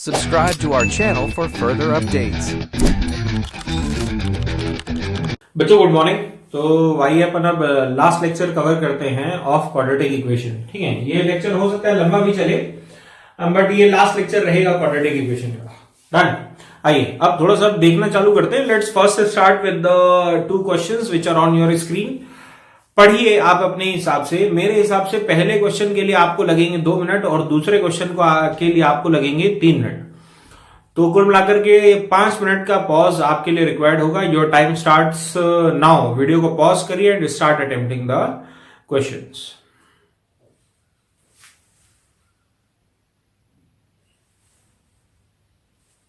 Subscribe to our channel for further updates. बच्चों good morning. तो आइए अपन अब लास्ट लेक्चर कवर करते हैं ऑफ क्वाड्रेटिक इक्वेशन। ठीक है, ये लेक्चर हो सकता है लंबा भी चले, बट ये लास्ट लेक्चर रहेगा क्वाड्रेटिक इक्वेशन का। डन। आइए अब थोड़ा सा देखना चालू करते हैं। Let's first start with the two questions which are on your screen. पढ़िए आप अपने हिसाब से। मेरे हिसाब से पहले क्वेश्चन के लिए आपको लगेंगे 2 मिनट और दूसरे क्वेश्चन को के लिए आपको लगेंगे 3 मिनट। तो कुल मिलाकर के 5 मिनट का पॉज आपके लिए रिक्वायर्ड होगा। Your time starts now. Video को पॉज करिए and start attempting the questions.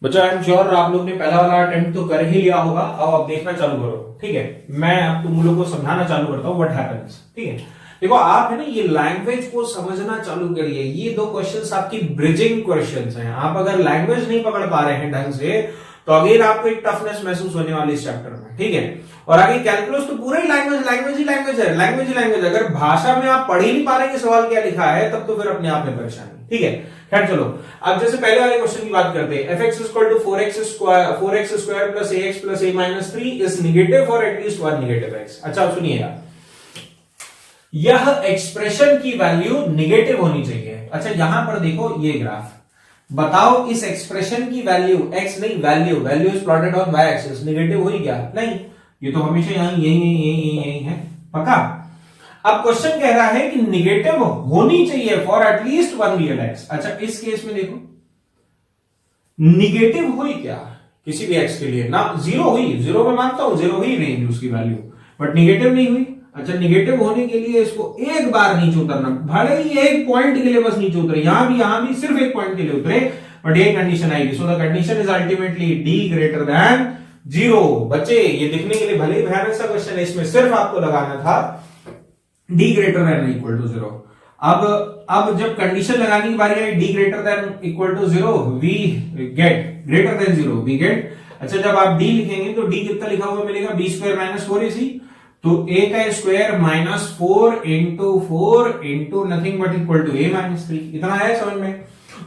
बच्चा आई एम श्योर आप लोग ने पहला वाला अटेम्प्ट तो कर ही लिया होगा। अब आप देखना चालू करो। ठीक है, मैं अब तुम लोग को समझाना चालू करता हूं व्हाट हैपेंस। ठीक है, देखो आप है ना ये लैंग्वेज को समझना चालू करिए। ये 2 क्वेश्चंस आपकी ब्रिजिंग क्वेश्चंस हैं। आप अगर लैंग्वेज नहीं पकड़ पा रहे हैं ढंग से तो अगेन आपको एक टफनेस महसूस होने वाली इस चैप्टर में। ठीक है, और आगे कैलकुलस तो पूरा ही लैंग्वेज है। लैंग्वेज अगर भाषा में आप पढ़ ही नहीं पा रहे कि सवाल क्या लिखा है तब तो फिर अपने आप में परेशानी। ठीक है, खैर चलो अब जैसे पहले वाले क्वेश्चन की बात करते हैं। fx = 4x² plus ax plus a minus 3 is negative for at least one negative x। अच्छा सुनिएगा, यह एक्सप्रेशन की वैल्यू निगेटिव होनी चाहिए। अच्छा यहां पर देखो ये ग्राफ, बताओ इस एक्सप्रेशन की वैल्यू x नहीं, value is plotted on y axis, negative हुई क्या? नहीं, ये तो हमेशा यही है पक्का। अब क्वेश्चन कह रहा है कि निगेटिव होनी चाहिए for at least one real x. अच्छा इस केस में देखो निगेटिव हुई क्या किसी भी एक्स के लिए ना? 0 हुई। 0 में मानता हूं 0 ही रहेगी उसकी वैल्यू, बट निगेटिव नहीं हुई। अच्छा निगेटिव होने के लिए इसको एक बार नीचे उतरना, भले ही एक पॉइंट के लिए बस नीचे उतरे, यहां भी सिर्फ एक पॉइंट के लिए उतरे, बट ये कंडीशन आएगी। So the condition is ultimately d greater than 0। बच्चे ये दिखने के लिए भले ही भयानक सा क्वेश्चन है, इसमें सिर्फ आपको लगाना था d greater than equal to 0। अब जब कंडीशन लगाने की बारी आई d greater than equal to 0 we get greater than 0 we get. अच्छा जब आप d लिखेंगे तो d कितना लिखा हुआ मिलेगा? b² - 4ac। तो a का square -4 into 4 into nothing but equal to a - 3। इतना आया समझ में?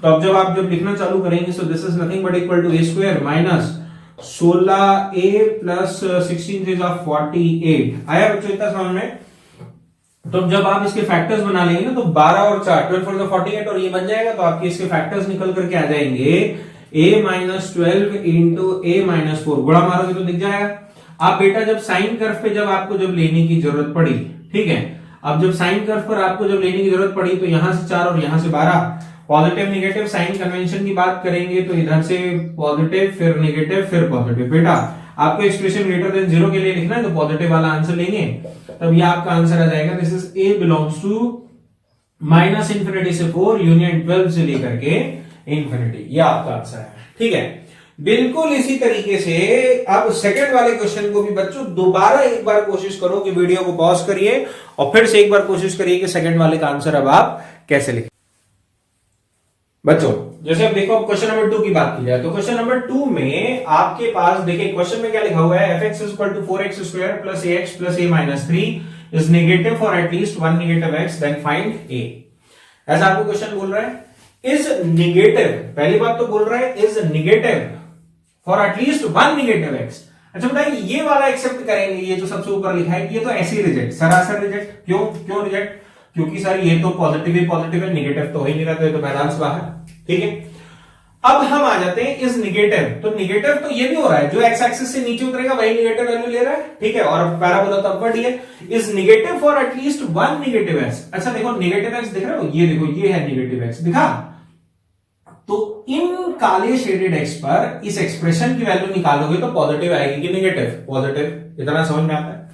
तो अब जब लिखना चालू करेंगे so this is nothing but equal to a² minus 16a plus 16 3 48। आया बच्चों इतना समझ में? तो जब आप इसके फैक्टर्स बना लेंगे ना तो 12 और 4 12 4 48 और ये बन जाएगा, तो आपके इसके फैक्टर्स निकल करके आ जाएंगे a - 12 into a - 4। गुणा मारोगे तो दिख जाएगा। आप बेटा जब साइन कर्व पे आपको लेने की जरूरत पड़ी, ठीक है, अब जब साइन कर्व पर आपको जब लेने की जरूरत पड़ी तो यहां से 4 और यहां से 12, पॉजिटिव निगेटिव साइन कन्वेंशन की बात करेंगे तो इधर से पॉजिटिव फिर निगेटिव फिर पॉजिटिव। बेटा आपको एक्सप्रेशन ग्रेटर देन 0 के लिए लिखना है तो पॉजिटिव वाला आंसर लेंगे, तब ये आपका आंसर आ जाएगा। This is a belongs to -∞ से 4 यूनियन 12 से लेकर के इंफिनिटी। ये आपका आंसर है। ठीक है, बिल्कुल इसी तरीके से अब सेकंड वाले क्वेश्चन को भी बच्चों दोबारा एक बार कोशिश करो कि वीडियो को पॉज करिए और फिर से एक बार कोशिश करिए कि सेकंड वाले का आंसर अब आप कैसे लिखें। बच्चों जैसे अब देखो, अब क्वेश्चन नंबर 2 की बात की जाए तो क्वेश्चन नंबर 2 में आपके पास देखिए क्वेश्चन में क्या लिखा हुआ है? fx = 4x² plus ax plus a minus 3 is negative for at least one negative x, then find a। ऐसा आपको क्वेश्चन बोल रहा है is negative, पहली बात तो बोल रहा है is negative for at least one negative x। अच्छा बताइए ये वाला एक्सेप्ट करेंगे, ये जो सबसे ऊपर लिखा है ये तो ऐसे ही रिजेक्ट, सरासर रिजेक्ट। क्यों रिजेक्ट? क्योंकि सर ये तो पॉजिटिव है, नेगेटिव तो हो ही नहीं रहा, तो ये तो मैदान से बाहर। ठीक है, अब हम आ जाते हैं इस निगेटिव। तो निगेटिव तो ये भी हो रहा है, जो एक्स एक्सिस से नीचे उतरेगा वही निगेटिव वैल्यू ले रहा है। ठीक है, और पैराबोला तो अपवर्ड है। Is negative for at least one negative x. अच्छा देखो निगेटिव एक्स दिख रहा हो, ये देखो ये है निगेटिव एक्स, दिखा? तो इन काले शेडेड एक्स पर इस एक्सप्रेशन की वैल्यू निकालोगे तो पॉजिटिव आएगी कि निगेटिव? पॉजिटिव। इतना समझ में आता है?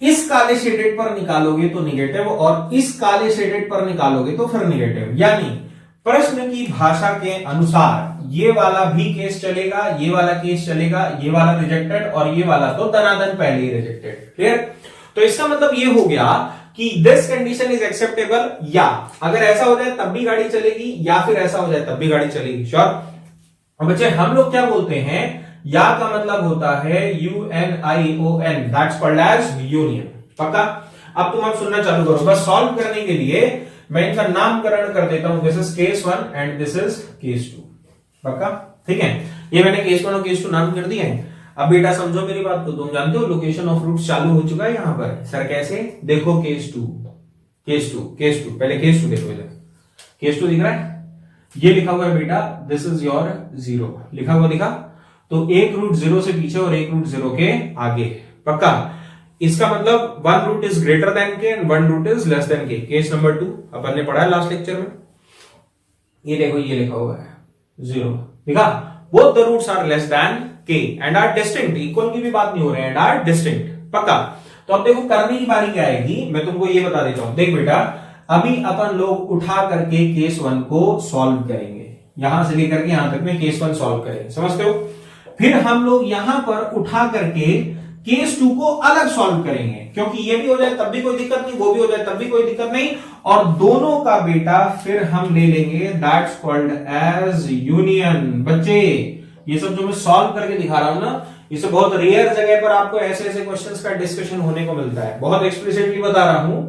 इस काले शेडेड पर निकालोगे तो निगेटिव और इस काले शेडेड पर निकालोगे तो फिर निगेटिव। यानी प्रश्न की भाषा के अनुसार ये वाला भी केस चलेगा, ये वाला केस चलेगा, ये वाला रिजेक्टेड और ये वाला तो दनादन पहले ही रिजेक्टेड। क्लियर? तो इसका मतलब ये हो गया कि दिस कंडीशन इज एक्सेप्टेबल, या अगर ऐसा हो जाए तब भी गाड़ी चलेगी या फिर ऐसा हो जाए तब भी गाड़ी चलेगी। श्योर? अब बच्चे हम लोग क्या बोलते हैं, या का मतलब होता है UNION, that's called as union. पक्का? अब तुम सुनना चालू करो, बस सॉल्व करने के लिए मैं इनका नामकरण कर देता हूं। This is case 1 and this is case 2। पक्का? ठीक है, ये मैंने केस 1 और केस 2 नाम कर दिए हैं। अब बेटा समझो मेरी बात को, तुम जानते हो लोकेशन ऑफ रूट्स चालू हो चुका है यहाँ पर। सर कैसे? देखो केस 2 पहले केस 2 देखो इधर। केस 2 दिख रहा है, ये लिखा हुआ है बेटा, दिस इज योर 0 लिखा हुआ दिखा। तो एक रूट 0 से पीछे और एक रूट 0 के आगे। पक्का? इसका मतलब 1 root is greater than k and 1 root is less than k. Case number 2 अपन ने पढ़ा है लास्ट लेक्चर में। ये देखो, ये लिखा हुआ है 0 दिखा। Both the roots are less than k and are distinct. Equal की भी बात नहीं हो रही है, एंड आर डिस्टिंक्ट। पक्का? तो अब देखो करने की बारी क्या आएगी, मैं तुमको ये बता देता हूं। देख बेटा, अभी अपन लोग उठा करके केस 1 को सॉल्व करेंगे, यहां से लेकर के यहां तक में केस 1 सॉल्व करेंगे, समझते हो? फिर हम लोग यहां पर उठा करके केस 2 को अलग सॉल्व करेंगे, क्योंकि ये भी हो जाए तब भी कोई दिक्कत नहीं, वो भी हो जाए तब भी कोई दिक्कत नहीं, और दोनों का बेटा फिर हम ले लेंगे, दैट्स कॉल्ड एज यूनियन। बच्चे ये सब जो मैं सॉल्व करके दिखा रहा हूं ना, इसे बहुत रेयर जगह पर आपको ऐसे ऐसे क्वेश्चंस का डिस्कशन होने को मिलता है। बहुत एक्सप्लिसिटली बता रहा हूं,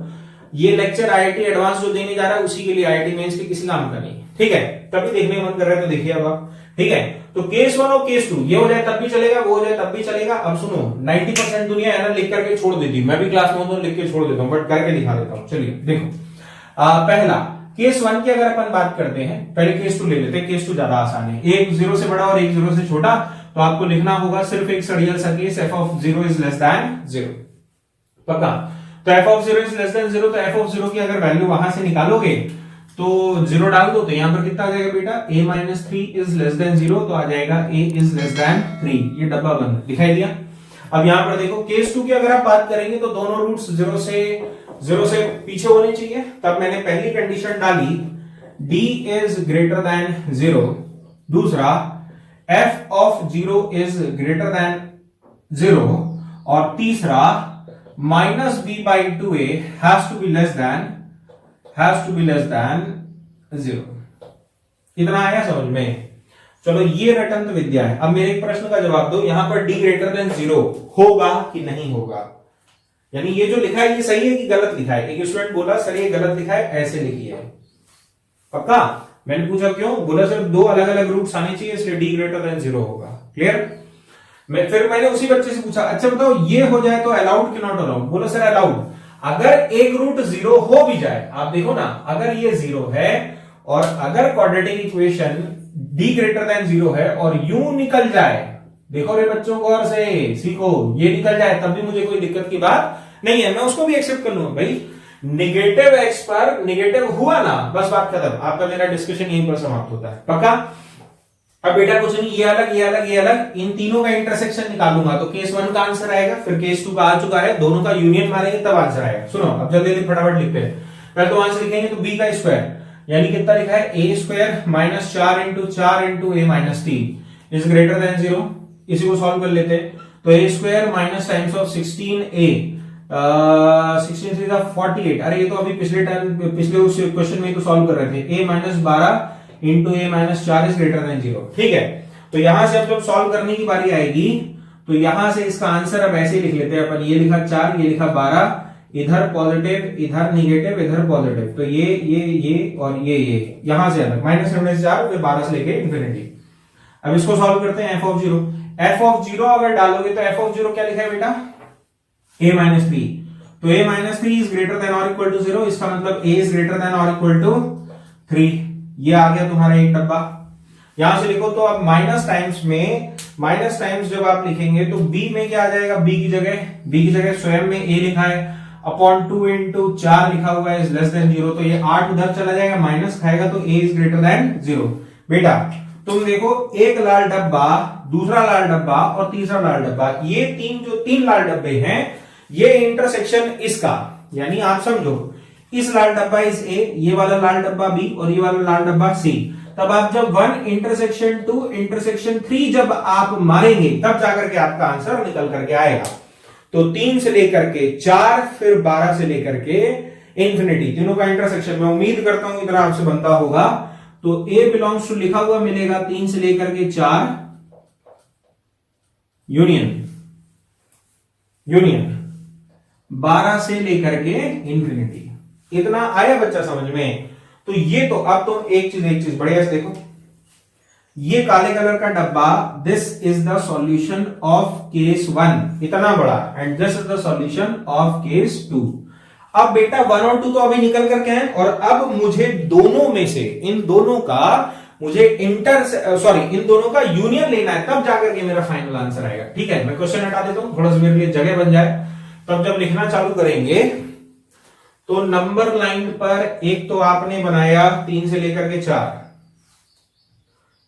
ये लेक्चर आईआईटी एडवांस जो देने जा रहा है उसी के लिए, आईआईटी मेंस के किसी काम का नहीं। ठीक है, तभी देखने का मन कर रहा है तो देखिए अब आप। ठीक है, तो केस 1 और केस 2 ये हो जाए तब भी चलेगा, वो हो जाए तब भी चलेगा। अब सुनो, 90% दुनिया है ना लिख करके छोड़ देती, मैं भी क्लास में हूं लिख के छोड़ देता हूं, बट करके दिखा देता हूं। चलिए देखो, पहला केस 1 की अगर अपन बात करते हैं, पहले केस 2 ले लेते हैं। केस 2 ज्यादा आसान है, एक 0 से बड़ा और एक 0 से छोटा, तो आपको लिखना होगा सिर्फ एक रियल सा case, f of 0 is less than 0। पक्का? तो f of 0 is less than 0, तो f of 0 की अगर वैल्यू वहां से निकालोगे तो 0 डाल दो, तो यहां पर कितना आ जाएगा बेटा, a minus 3 is less than 0, तो आ जाएगा a इज लेस देन 3। ये डब्बा बंद दिखाई दिया। अब यहां पर देखो केस 2 की अगर आप बात करेंगे तो दोनों रूट्स 0 से पीछे होने चाहिए। तब मैंने पहली कंडीशन डाली d इज ग्रेटर देन 0, दूसरा f of 0 is greater than 0, और तीसरा minus b by 2a has to be less than 0। इतना आया समझ में? चलो ये रटंत विद्या है। अब मेरे एक प्रश्न का जवाब दो, यहां पर d ग्रेटर देन 0 होगा कि नहीं होगा? यानी ये जो लिखा है ये सही है कि गलत लिखा है? एक स्टूडेंट बोला सर ये गलत लिखा है, ऐसे लिखिए। पक्का? मैंने पूछा क्यों? बोला सर 2 अलग अलग रूट्स आने चाहिए, इसलिए d ग्रेटर देन 0 होगा। क्लियर? फिर मैंने उसी बच्चे से पूछा, अच्छा बताओ ये हो जाए तो अलाउड कि नॉट अलाउड? बोला सर अलाउड। अगर एक रूट 0 हो भी जाए, आप देखो ना, अगर ये 0 है और अगर quadratic equation d greater than 0 है और यूं निकल जाए, देखो रे बच्चों गौर से सीखो, ये निकल जाए तब भी मुझे कोई दिक्कत की बात नहीं है, मैं उसको भी एक्सेप्ट कर लूंगा। भाई नेगेटिव एक्स पर नेगेटिव हुआ ना, बस बात खत्म, आपका मेरा डिस्कशन यहीं पर समाप्त होता है। पक्का? अब बेटा कुछ नहीं, ये अलग ये अलग ये अलग, इन तीनों का इंटरसेक्शन निकालूंगा तो केस 1 का आंसर आएगा, फिर केस 2 का आ चुका है, दोनों का यूनियन मारेंगे तब आंसर आएगा। सुनो अब जल्दी जल्दी फटाफट लिखते हैं। पहले तो आंसर लिखेंगे तो b का स्क्वायर, यानी कितना लिखा है, a square minus 4 into a minus 3 is greater than 0। इसी को सॉल्व कर लेते हैं, तो a square minus times of 16a, 16 3 48। अरे ये तो अभी पिछले उस क्वेश्चन में तो सॉल्व कर रहे थे। a minus 12 into a minus 4 is greater than 0। ठीक है, तो यहां से अब जब सॉल्व करने की बारी आएगी तो यहां से इसका आंसर अब ऐसे ही लिख लेते हैं अपन। ये लिखा 4, ये लिखा 12, इधर पॉजिटिव इधर निगेटिव इधर पॉजिटिव, तो ये और ये यहां से अलग, माइनस 4 फिर 12 से लेके इंफिनिटी। अब इसको सॉल्व करते हैं। f ऑफ 0, f ऑफ 0 अगर डालोगे तो f ऑफ 0 क्या लिखा है बेटा, a माइनस 3, तो a minus 3 is greater than और इक्वल टू 0, इसका मतलब a इज ग्रेटर देन और इक्वल टू 3। ये आ गया तुम्हारा एक डब्बा। यहां से लिखो तो अब माइनस टाइम्स जब आप लिखेंगे तो b में क्या आ जाएगा, b की जगह स्वयं में a लिखा है, अपॉन 2 इंटू 4 लिखा हुआ है इज लेस देन 0, तो ये 8 उधर चला जाएगा, माइनस खाएगा तो a इज ग्रेटर देन 0। बेटा तुम देखो, एक लाल डब्बा, दूसरा लाल डब्बा और तीसरा लाल डब्बा, ये तीन लाल डब्बे हैं, ये इंटरसेक्शन इसका, यानी आप समझो इस लाल डब्बा इज ए, ये वाला लाल डब्बा बी और ये वाला लाल डब्बा सी। तब आप जब 1 इंटरसेक्शन 2 इंटरसेक्शन 3 जब आप मारेंगे तब जाकर के आपका आंसर निकल करके आएगा। तो 3 से लेकर के 4 फिर 12 से लेकर के इंफिनिटी, तीनों का इंटरसेक्शन मैं उम्मीद करता हूं इतना आपसे बनता होगा। तो a बिलोंग्स टू लिखा हुआ मिलेगा 3 से लेकर के 4 यूनियन 12 से लेकर के इंफिनिटी। इतना आया बच्चा समझ में? तो ये तो अब तुम एक चीज बढ़िया से देखो, ये काले कलर का डब्बा, this is the solution of case 1, इतना बड़ा, and this is the solution of case 2। अब बेटा 1 और 2 तो अभी निकल करके हैं, और अब मुझे दोनों में से, इन दोनों का मुझे इन दोनों का यूनियन लेना है, तब जाकर के मेरा फाइनल आंसर आएगा। ठीक है, मैं क्वेश्चन हटा देता हूं, थोड़ा सा मेरे लिए जगह बन जाए। तब जब लिखना चालू करेंगे तो नंबर लाइन पर एक तो आपने बनाया 3 से लेकर के 4,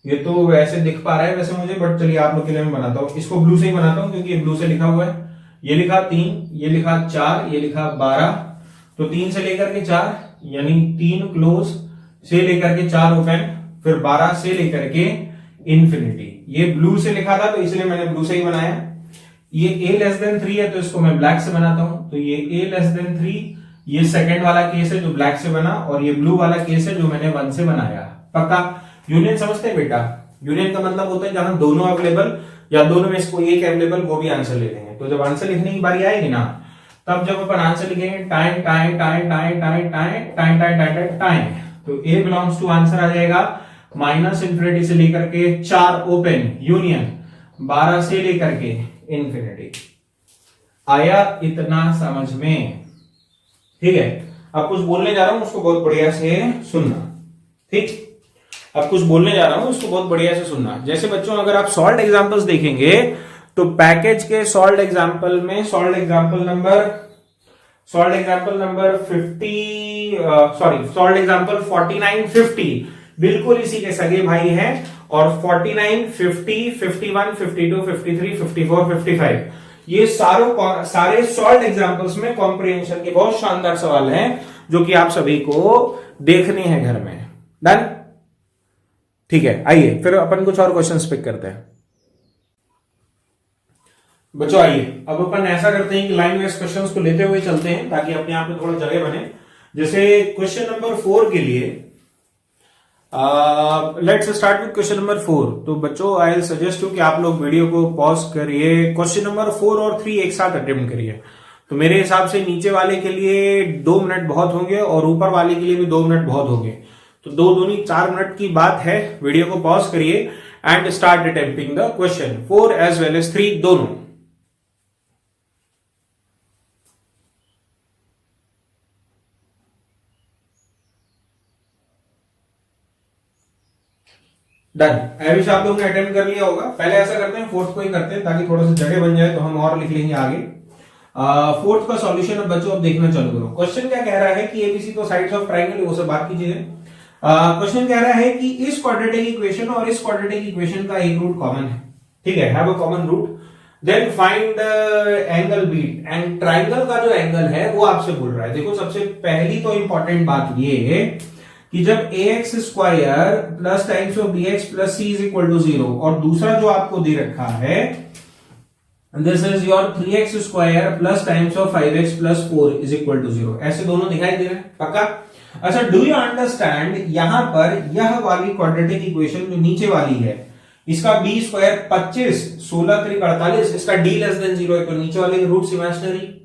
ये तो वैसे दिख पा रहा है वैसे मुझे, बट चलिए आप लोग के लिए मैं बनाता हूं, इसको ब्लू से ही बनाता हूं क्योंकि ये ब्लू से लिखा हुआ है। ये लिखा 3, ये लिखा 4, ये लिखा 12, तो 3 से लेकर के 4 यानी 3 क्लोज से लेकर के 4 ओपन, फिर 12 से लेकर के इंफिनिटी। ये ब्लू से लिखा था तो इसलिए मैंने ब्लू से ही बनाया। ये a लेस देन 3 है तो इसको मैं ब्लैक से बनाता हूं, तो ये a लेस देन 3, ये सेकंड वाला केस है जो ब्लैक से बना, और ये ब्लू वाला केस है जो मैंने 1 से बनाया। पक्का? यूनियन समझते हैं बेटा? यूनियन का मतलब होता है जहां दोनों अवेलेबल या दोनों में से कोई एक अवेलेबल, वो भी आंसर ले लेंगे। तो जब आंसर लिखने की बारी आएगी ना, तब जब अपन आंसर लिखेंगे time time time time time time time time time time, तो ए बिलोंग्स टू आंसर आ जाएगा माइनस इंफिनिटी से लेकर के 4 ओपन, यूनियन 12 से लेकर के इंफिनिटी। आया इतना समझ में? ठीक है, अब कुछ बोलने जा रहा हूं, उसको बहुत बढ़िया से सुनना। ठीक, अब कुछ बोलने जा रहा हूं, उसको बहुत बढ़िया से सुनना। जैसे बच्चों अगर आप सॉल्व एग्जांपल्स देखेंगे तो पैकेज के सॉल्व एग्जांपल में सॉल्व एग्जांपल नंबर 49, 50 बिल्कुल इसी के सगे भाई हैं, और 49, 50, 51, 52, 53, 54, 55 ये सारे सॉल्व एग्जांपल्स में कॉम्प्रिहेंशन के बहुत शानदार सवाल हैं जो कि आप सभी को देखने हैं घर में। डन? ठीक है, आइए फिर अपन कुछ और क्वेश्चंस पिक करते हैं। बच्चों आइए अब अपन ऐसा करते हैं कि लाइन वाइज क्वेश्चंस को लेते हुए चलते हैं ताकि अपने आप में थोड़ा जगह बने। जैसे क्वेश्चन नंबर 4 के लिए let's start with question number 4। तो बच्चों आई विल सजेस्ट यू कि आप लोग वीडियो को पॉज करिए, क्वेश्चन नंबर 4 और 3 एक साथ अटेम्प्ट करिए। तो मेरे हिसाब से नीचे वाले के लिए 2 मिनट बहुत होंगे और ऊपर वाले के लिए भी 2 मिनट बहुत होंगे, तो 2 दूनी 4 मिनट की बात है। वीडियो को पॉज करिए and start attempting the question 4 as well as 3 दोनों। डन। आई विश आप लोगों ने अटेम्प्ट कर लिया होगा। पहले ऐसा करते हैं, फोर्थ को ही करते हैं ताकि थोड़ा सा जगह बन जाए, तो हम और लिख लेंगे आगे। फोर्थ का सॉल्यूशन अब बच्चों अब देखना चालू करो। क्वेश्चन क्या कह रहा है कि एबीसी तो साइड्स ऑफ ट्रायंगल, वो सब बात की चीजें। क्वेश्चन कह रहा है कि इस क्वाड्रेटिक इक्वेशन और इस क्वाड्रेटिक इक्वेशन का एक रूट कॉमन है। ठीक है, have a common root, then find the angle b. And triangle का जो एंगल है वो आपसे बोल रहा है। देखो सबसे पहली तो इंपॉर्टेंट बात ये है कि जब ax square plus times of bx plus c is equal to 0, और दूसरा जो आपको दे रखा है this is your 3x square plus times of 5x plus 4 is equal to 0, ऐसे दोनों दिखाई दे रहे हैं? पक्का? अच्छा, डू यू अंडरस्टैंड यहां पर यह वाली क्वाड्रेटिक इक्वेशन जो नीचे वाली है, इसका b स्क्वायर 25, 16 3 48, इसका d लेस देन 0 है, तो नीचे वाले के रूट्स इमेजिनरी।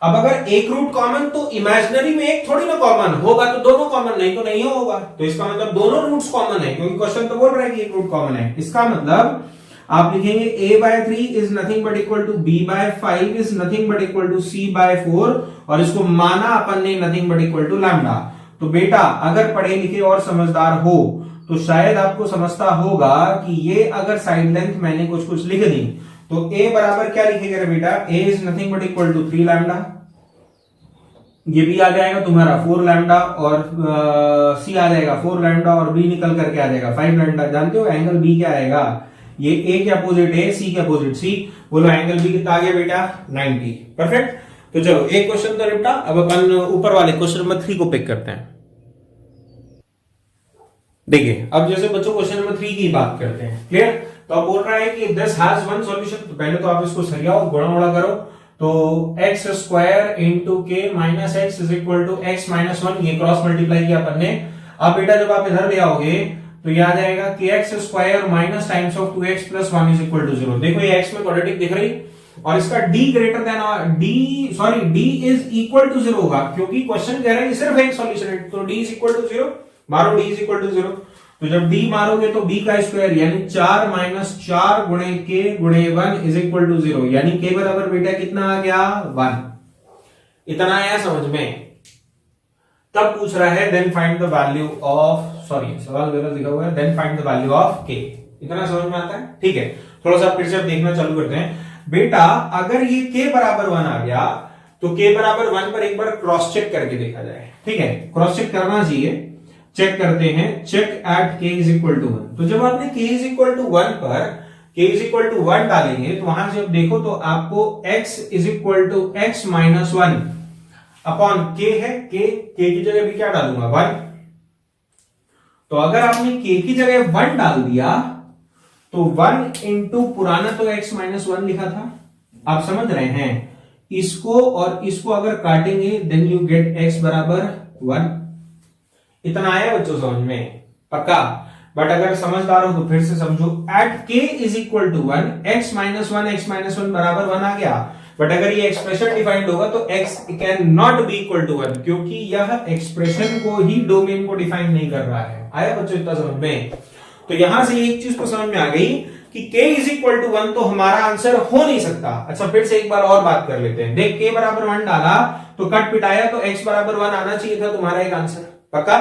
अब अगर एक रूट कॉमन, तो इमेजिनरी में एक थोड़ी ना कॉमन होगा, तो दोनों कॉमन, नहीं तो नहीं होगा। तो इसका मतलब दोनों रूट्स कॉमन है, क्योंकि क्वेश्चन तो बोल रहा है कि एक रूट कॉमन है। इसका मतलब आप लिखेंगे a/3 is nothing but equal to b/5 is nothing but equal to c/4, और इसको माना अपन ने nothing but equal to lambda. तो बेटा अगर पढ़े लिखे और समझदार हो तो शायद आपको समझता होगा कि ये अगर साइड लेंथ मैंने कुछ लिख दी, तो a बराबर क्या लिखेगा बेटा? a is nothing but equal to 3 lambda, ये भी आ जाएगा तुम्हारा 4 लैम्डा, और c आ जाएगा 4 लैम्डा, और b निकल करके आ जाएगा 5 लैम्डा। जानते हो एंगल b क्या आएगा? ये a के अपोजिट a, c के अपोजिट c। बोलो एंगल b कितना आ गया बेटा? 90। परफेक्ट। तो चलो एक क्वेश्चन तो निपटा, अब अपन ऊपर वाले क्वेश्चन नंबर 3 को पिक करते हैं। देखिए अब जैसे बच्चों क्वेश्चन नंबर 3 की बात करते हैं, क्लियर? तो अब बोल रहा है कि दिस हैज वन सॉल्यूशन। तो पहले तो आप इसको सरियाओ, गुणा करो, तो x square into k minus x is equal to x minus 1, ये क्रॉस मल्टीप्लाई किया अपन ने। अब बेटा जब आप इधर ले आओगे तो ये आ जाएगा कि x square minus times of 2x plus 1 is equal to 0। देखो ये x में क्वाड्रेटिक दिख रही, और इसका d greater than d is equal to 0 होगा, क्योंकि क्वेश्चन कह रहा है कि सिर्फ एक सॉल्यूशन है, तो d इज इक्वल टू 0, मारो d इज इक्वल टू 0। तो जब d मारोगे तो b का स्क्वायर यानी 4 माइनस 4 गुणे k गुणे 1 इज इक्वल टू 0, यानी k बराबर बेटा कितना आ गया 1। इतना आया समझ में। तब पूछ रहा है then find the value of, sorry सवाल गलत लिखा हुआ है, then find the value of k। इतना समझ में आता है? ठीक है, थोड़ा सा फिर से देखना चालू करते हैं। बेटा अगर ये k बराबर 1 आ गया तो k बराबर 1 पर एक बार क्रॉस चेक करके देखा जाए। ठीक है, क्रॉस चेक करना चाहिए। चेक करते हैं, check at k is equal to 1। तो जब आपने k इज इक्वल टू 1 पर k इज इक्वल टू 1 डालेंगे तो वहां से अब देखो तो आपको x is equal to x minus 1 upon k है, k की जगह भी क्या डालूंगा 1। तो अगर आपने k की जगह 1 डाल दिया तो 1 इंटू पुराना तो x माइनस 1 लिखा था, आप समझ रहे हैं, इसको और इसको अगर काटेंगे देन यू गेट x बराबर 1। इतना आया बच्चों समझ में? पक्का? बट अगर समझदार हो तो फिर से समझो, at k is equal to 1 x minus 1 बराबर 1 आ गया। बट अगर ये एक्सप्रेशन डिफाइंड होगा तो x can not be equal to 1, क्योंकि यह एक्सप्रेशन को ही डोमेन को डिफाइन नहीं कर रहा है। आया बच्चों इतना समझ में? तो यहां से एक चीज तो समझ में आ गई कि k इज इक्वल टू 1 तो हमारा आंसर हो नहीं सकता। अच्छा फिर से एक बार और बात कर लेते हैं। देख k बराबर 1 डाला तो कट पिटाया तो x बराबर 1 आना चाहिए था तुम्हारा एक आंसर। पक्का?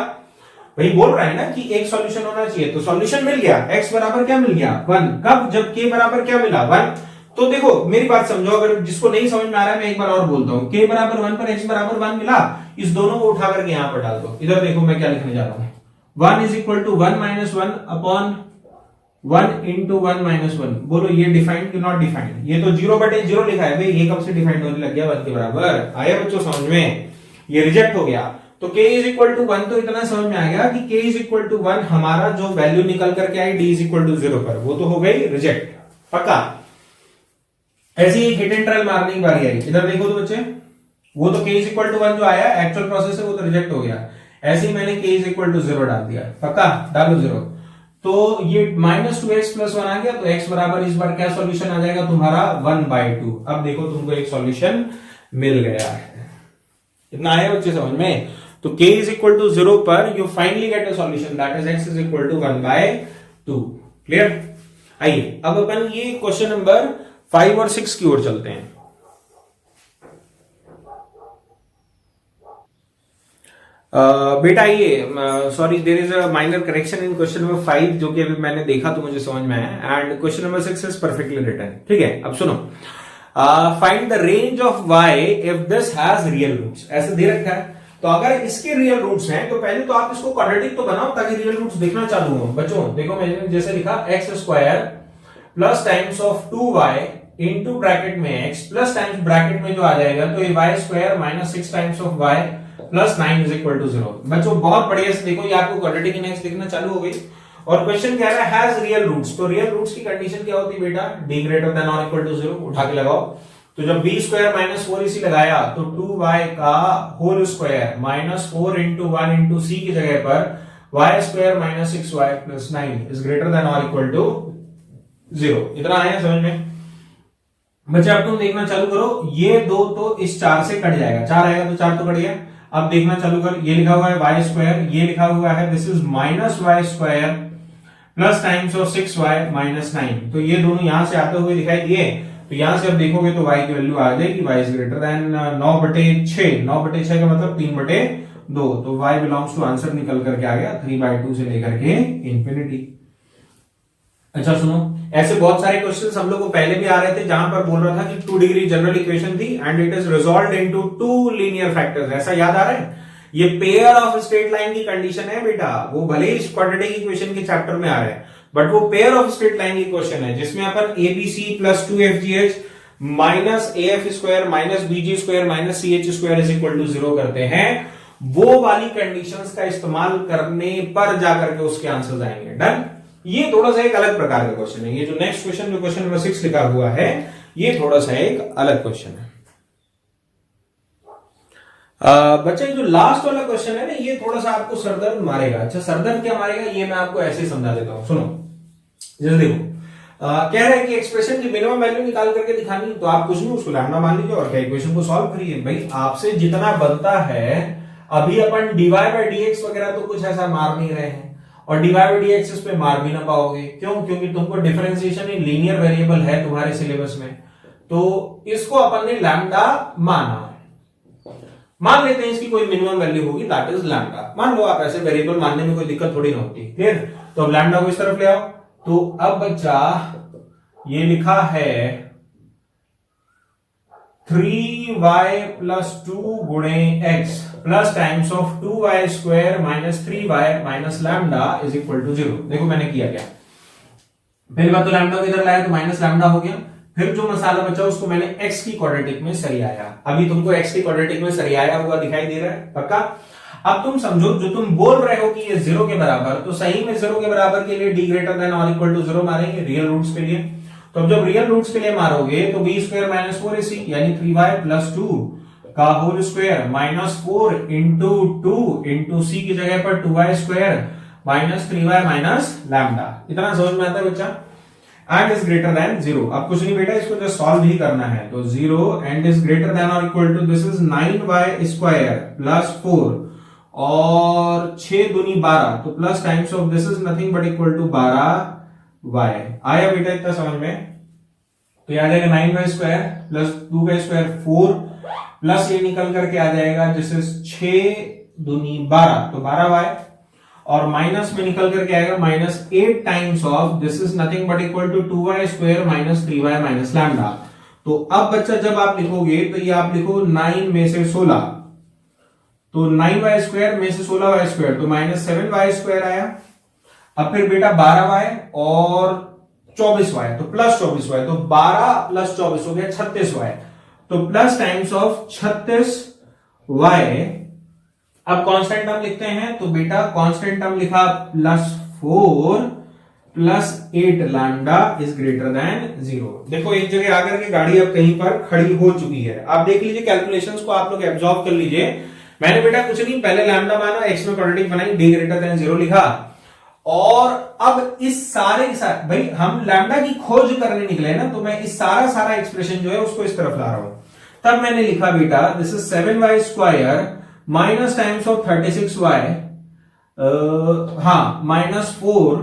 वही बोल रहा है ना कि एक सॉल्यूशन होना चाहिए, तो सॉल्यूशन मिल गया। x बराबर क्या मिल गया 1। कब? जब k बराबर क्या मिला 1। तो देखो मेरी बात समझो, अगर जिसको नहीं समझ में आ रहा है मैं एक बार और बोलता हूं, k बराबर 1 पर x बराबर 1 मिला, इस दोनों को उठा करके यहां पर डाल दो। इधर देखो मैं क्या लिखने जा रहा हूं, 1 is equal to 1 minus 1 upon 1 into 1 minus 1। बोलो ये डिफाइंड कि नॉट डिफाइंड? ये तो 0/0 लिखा है भाई, ये कब से डिफाइंड होने लग गया 1 के बराबर? आया बच्चों समझ में? ये रिजेक्ट हो गया। तो k इज इक्वल टू 1 तो इतना समझ में आ गया कि k इज इक्वल टू 1 हमारा जो वैल्यू निकल करके आई d इज इक्वल टू 0 पर, वो तो हो गई रिजेक्ट। पक्का? ऐसे ही हिट एंड ट्रायल मारने की बारी आई। इधर देखो तो बच्चे, वो तो k इज इक्वल टू 1 जो आया एक्चुअल प्रोसेस है वो तो रिजेक्ट हो गया। ऐसे ही मैंने k इज इक्वल टू 0 डाल दिया। पक्का? डालो 0। तो ये माइनस 2x प्लस 1 आ गया, तो x बराबर इस बार क्या सॉल्यूशन आ जाएगा तुम्हारा 1/2। अब देखो तुमको एक सॉल्यूशन मिल गया है। इतना आया बच्चे समझ में? तो k इज इक्वल टू 0 पर you finally get a solution that is x is equal to 1/2। Clear? आइए अब अपन ये क्वेश्चन नंबर 5 और 6 की ओर चलते हैं। बेटा ये sorry there is a minor correction in question number 5 जो कि अभी मैंने देखा तो मुझे समझ में आया, and question number 6 is perfectly written. ठीक है, अब सुनो, find the range of y if this has real roots. ऐसे दे रखा है, तो अगर इसके रियल रूट्स हैं तो पहले तो आप इसको क्वाड्रेटिक तो बनाओ ताकि रियल रूट्स देखना चालू हो। बच्चों देखो मैंने जैसे लिखा x square plus times of 2y into bracket में x प्लस टाइम्स ब्रैकेट में जो आ जाएगा तो ये y square minus 6 times of y plus 9 is equal to 0। बच्चों बहुत बढ़िया से देखो, ये आपको क्वाड्रेटिक इन x दिखना चालू हो गई। और क्वेश्चन कह रहा है हैज रियल रूट्स, तो रियल रूट्स की कंडीशन क्या होती है बेटा? d ग्रेटर देन और इक्वल टू 0। उठा के लगाओ, तो जब b स्क्वायर माइनस 4 इसी लगाया तो 2y का whole square minus 4 into 1 into c की जगह पर y square minus 6y plus 9 is greater than और इक्वल टू 0। इतना आया समझ में? बच्चे अब तुम देखना चालू करो, ये दो तो इस 4 से कट जाएगा, 4 आएगा तो 4 तो कट गया। अब देखना चालू कर, ये लिखा हुआ है y स्क्वायर, ये लिखा हुआ है this is minus y square plus times of 6y minus 9, तो ये दोनों यहां से आते हुए दिखाई दिए। तो यहां से अब देखोगे तो y की वैल्यू आ जाएगी y इज ग्रेटर देन 9/6। 9/6 का मतलब 3/2, तो y बिलोंग्स टू आंसर निकल करके आ गया 3/2 से लेकर के इंफिनिटी। अच्छा सुनो, ऐसे बहुत सारे क्वेश्चंस हम लोग को पहले भी आ रहे थे जहां पर बोल रहा था कि 2 डिग्री जनरल इक्वेशन थी and it is resolved into 2 linear factors. ऐसा याद आ रहा है? ये पेयर ऑफ स्ट्रेट लाइन की कंडीशन है बेटा, वो भले ही क्वाड्रेटिक इक्वेशन के चैप्टर में आ रहा है बट वो पेयर ऑफ स्ट्रेट लाइन की क्वेश्चन है जिसमें अपन abc plus 2fgh minus af square minus bg square minus ch square is equal to 0 करते हैं। वो वाली कंडीशंस का इस्तेमाल करने पर जाकर के उसके आंसर्स आएंगे। डन? ये थोड़ा सा एक अलग प्रकार का क्वेश्चन है। ये जो नेक्स्ट क्वेश्चन, जो क्वेश्चन नंबर 6 लिखा हुआ है, ये थोड़ा सा एक अलग क्वेश्चन है। बच्चा ये जो लास्ट वाला क्वेश्चन है ना, ये थोड़ा सा आपको सरदर्द मारेगा। अच्छा सरदर्द क्या मारेगा ये मैं आपको ऐसे समझा देता हूं, सुनो। जैसे देखो कह रहा है कि एक्सप्रेशन की मिनिमम वैल्यू निकाल करके दिखानी, तो आप कुछ नहीं उसको लैम्डा मान लीजिए और क्या इक्वेशन को सॉल्व करिए। भाई आपसे जितना बनता है, अभी अपन dy by dx वगैरह तो कुछ ऐसा मार नहीं रहे हैं, और dy बाई dx इस पे मार भी ना पाओगे। क्यों? क्योंकि तुमको डिफरेंशिएशन इन लीनियर वेरिएबल है तुम्हारे सिलेबस में, तो इसको अपन ने लैम्डा माना। मान लेते हैं इसकी कोई मिनिमम वैल्यू होगी, दैट इज लैम्डा। मान लो आप, ऐसे वेरिएबल मानने में कोई दिक्कत थोड़ी ना होती। क्लियर? तो अब लैम्डा को इस तरफ ले आओ। तो अब बच्चा ये लिखा है 3y प्लस 2 गुणे x plus times of 2y square minus 3y minus lambda is equal to 0। देखो मैंने किया क्या, पहली बात तो लैम्डा को इधर लाया तो माइनस लैम्डा हो गया, फिर जो मसाला बचा उसको मैंने x की क्वाड्रेटिक में सरियाया। अभी तुमको x की क्वाड्रेटिक में सरियाया हुआ दिखाई दे रहा है? पक्का? अब तुम समझो, जो तुम बोल रहे हो कि ये 0 के बराबर, तो सही में 0 के बराबर के लिए d ग्रेटर देन और इक्वल टू 0 मारेंगे रियल रूट्स के लिए। तो अब जब रियल रूट्स के लिए मारोगे तो b स्क्वायर माइनस 4ac यानी 3y प्लस 2 का whole square minus 4 into 2 into c की जगह पर 2y square minus 3y minus lambda. इतना समझ में आता है बच्चा? And is greater than 0। अब कुछ नहीं बेटा, इसको जस्ट सॉल्व ही करना है। तो 0 एंड इज ग्रेटर देन और equal to this is 9y square plus 4 और 6 दूनी 12, तो plus times of this is nothing but equal to 12y। आया बेटा इतना समझ में? तो ये आ जाएगा 9y square plus 2y square 4 plus ये निकल करके आ जाएगा दिस इज 6 दूनी 12, तो 12y, और माइनस में निकल करके आएगा minus 8 times of this is nothing but equal to 2y square minus 3y minus lambda. तो अब बच्चा जब आप लिखोगे तो ये आप लिखो 9 में से 16, तो 9y स्क्वायर में से 16y स्क्वायर, तो माइनस 7y स्क्वायर आया। अब फिर बेटा 12y और 24y, तो प्लस 24y, तो 12 प्लस 24 हो गया 36y, तो प्लस टाइम्स ऑफ 36y। अब कांस्टेंट टर्म लिखते हैं, तो बेटा कांस्टेंट टर्म लिखा plus 4 plus 8 lambda is greater than 0। देखो एक जगह आकर के गाड़ी अब कहीं पर खड़ी हो चुकी है। आप देख लीजिए कैलकुलेशंस को, आप लोग एब्जॉर्ब कर लीजिए। मैंने बेटा कुछ नहीं, पहले लैम्डा माना, x में क्वाड्रेटिक बनाई, d ग्रेटर देन 0 लिखा, और अब इस सारे के साथ भाई हम लैम्डा की खोज करने निकले ना, तो मैं इस सारा एक्सप्रेशन जो है उसको इस तरफ ला रहा हूं। तब मैंने लिखा बेटा this is 7y square minus times of 36y minus 4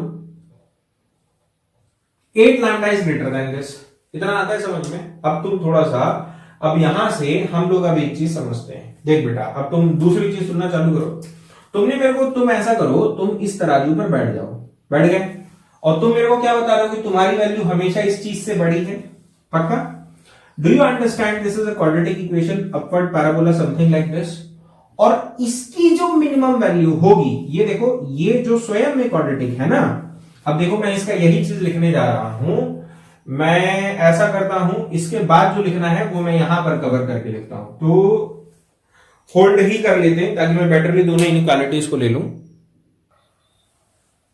8 lambda is greater then this. इतना आता है समझ में? अब तुम थोड़ा सा, अब यहां से हम लोग अब एक चीज समझते हैं। देख बेटा, अब तुम दूसरी चीज सुनना चालू करो। तुमने मेरे को, तुम ऐसा करो, तुम इस तराजू पर बैठ जाओ, बैठ गए, और तुम मेरे को क्या बता रहे हो कि तुम्हारी वैल्यू हमेशा इस चीज से बड़ी है। पक्का? Do you understand this is a quadratic equation, upward parabola something like this, और इसकी जो मिनिमम वैल्यू होगी, ये देखो, ये जो स्वयं में क्वाड्रेटिक है ना। अब देखो मैं इसका यही चीज लिखने जा रहा हूं, मैं ऐसा करता हूं, इसके बाद जो लिखना है वो मैं यहां पर कवर करके लिखता हूं। तो होल्ड ही कर लेते हैं ताकि मैं बेटरली दोनों इनइक्वालिटीज को ले लूं।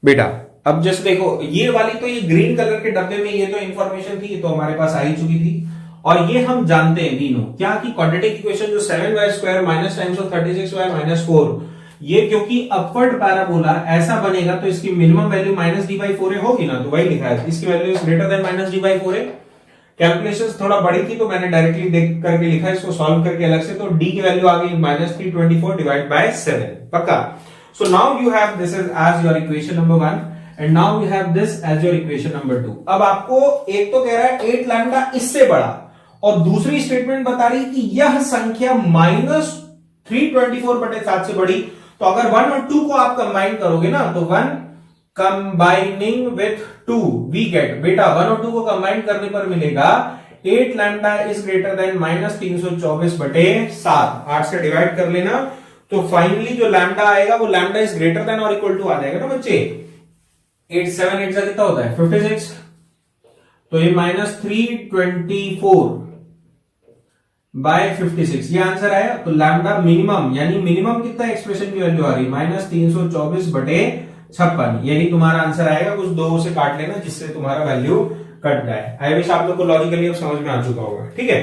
बेटा अब जैसे देखो, ये वाली तो ये ग्रीन कलर के डब्बे में ये तो इंफॉर्मेशन थी, ये तो हमारे पास आ ही चुकी थी, और ये हम जानते हैं तीनों क्या कि क्वाड्रेटिक इक्वेशन जो 7y square minus times of 36y minus 4, ये क्योंकि अपवर्ड पैराबोला ऐसा बनेगा तो इसकी minimum value minus D by 4 होगी ना, तो वही लिखा है इसकी value is greater then minus D by 4। Calculations थोड़ा बड़ी थी तो मैंने डायरेक्टली देख करके लिखा है, इसको सॉल्व करके अलग से, तो डी की वैल्यू आ गई माइनस 324 डिवाइड बाय 7। पक्का? So now you have this as your equation number 1 and now you have this as your equation number 2। अब आपको एक तो कह रहा है 8 लैम्डा इससे बड़ा, और दूसरी स्टेटमेंट बता रही कि यह संख्या माइनस 324/7 से बड़ी। तो अगर 1 और 2 को आप कंबाइन करोगे ना, तो 1 कंबाइनिंग विथ 2 वी गेट, बेटा 1 और 2 को कंबाइन करने पर मिलेगा 8 lambda is greater then minus 324/7। 8 से डिवाइड कर लेना, तो फाइनली जो लैम्डा आएगा वो लैम्डा इज ग्रेटर देन और इक्वल टू आ जाएगा ना बच्चे। 8 7 8 का कितना होता है 56, तो ये माइनस 324 बाय 56 ये आंसर आया। तो लैम्डा मिनिमम, यानी मिनिमम कितना एक्सप्रेशन की वैल्यू आ रही, माइनस 324/56, यही तुम्हारा आंसर आएगा। कुछ दो से काट लेना जिससे तुम्हारा वैल्यू कट जाए। आई विश आप लोग को लॉजिकली अब समझ में आ चुका होगा। ठीक है,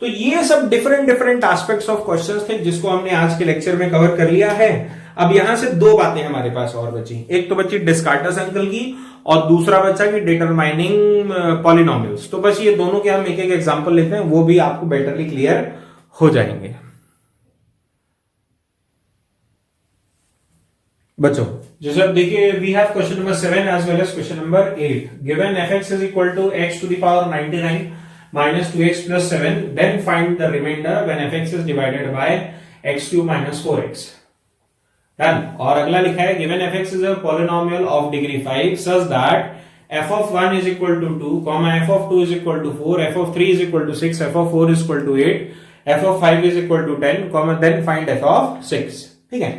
तो ये सब डिफरेंट एस्पेक्ट्स ऑफ क्वेश्चंस थे जिसको हमने आज के लेक्चर में कवर कर लिया है। अब यहां से दो बातें हमारे पास और बची, एक तो बची डिस्कार्टस अंकल की, और दूसरा बच्चा की डिटरमाइनिंग पॉलिनोमियल्स। तो बस ये दोनों के हम एक एक एग्जांपल लेते हैं, वो भी आपको बेटरली क्लियर हो जाएंगे। बच्चों जैसे अब देखिए we have question number 7 as well as question number 8 given fx is equal to x to the power 99 minus 2x plus 7 then find the remainder when fx is divided by x cube minus 4x done. और अगला लिखा है given fx is a polynomial of degree 5 such that f of 1 is equal to 2, f of 2 is equal to 4, f of 3 is equal to 6, f of 4 is equal to 8, f of 5 is equal to 10, then find f of 6। ठीक है,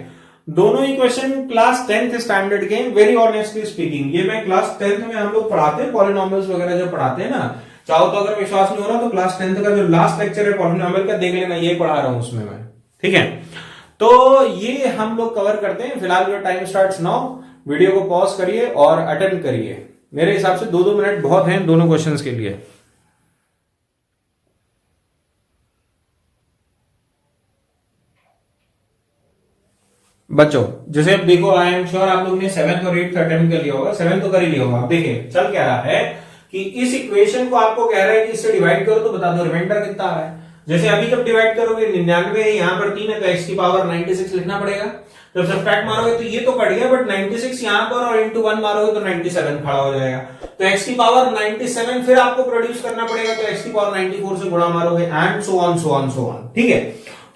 दोनों equation class 10th standard के, very honestly speaking ये मैं class 10th में हम लोग पढ़ाते हैं पॉलिनोमियल्स वगैरह जो पढ़ाते हैं ना, चाहो तो अगर विश्वास नहीं हो रहा तो क्लास 10th का जो लास्ट लेक्चर है पॉलिनोमियल का देख लेना, ये पढ़ा रहा हूं उसमें मैं। ठीक है, तो ये हम लोग कवर करते हैं। फिलहाल your time starts now, video को पॉज करिए और अटेंड करिए। मेरे हिसाब से 2-2 मिनट बहुत हैं दोनों क्वेश्चंस के लिए। बच्चों जैसे अब देखो, आई एम श्योर आप लोग ने 7th और 8th अटेम्प्ट कर लिया होगा, 7th तो कर ही लिया होगा। आप देखिए चल क्या रहा है कि इस इक्वेशन को आपको कह रहा है कि इससे डिवाइड करो तो बता दो रिमाइंडर कितना आ रहा है। जैसे अभी जब डिवाइड करोगे 99 है, यहाँ पर 3 है तो x की पावर 96 लिखना पड़ेगा। जब सब्ट्रैक्ट मारोगे तो ये तो कट गया, बट 96 यहाँ पर और इंटू 1 मारोगे तो 97 खड़ा हो जाएगा। तो x की पावर 97 फिर आपको प्रोड्यूस करना पड़ेगा, तो x की पावर 94 से गुणा मारोगे एंड सो ऑन। ठीक है,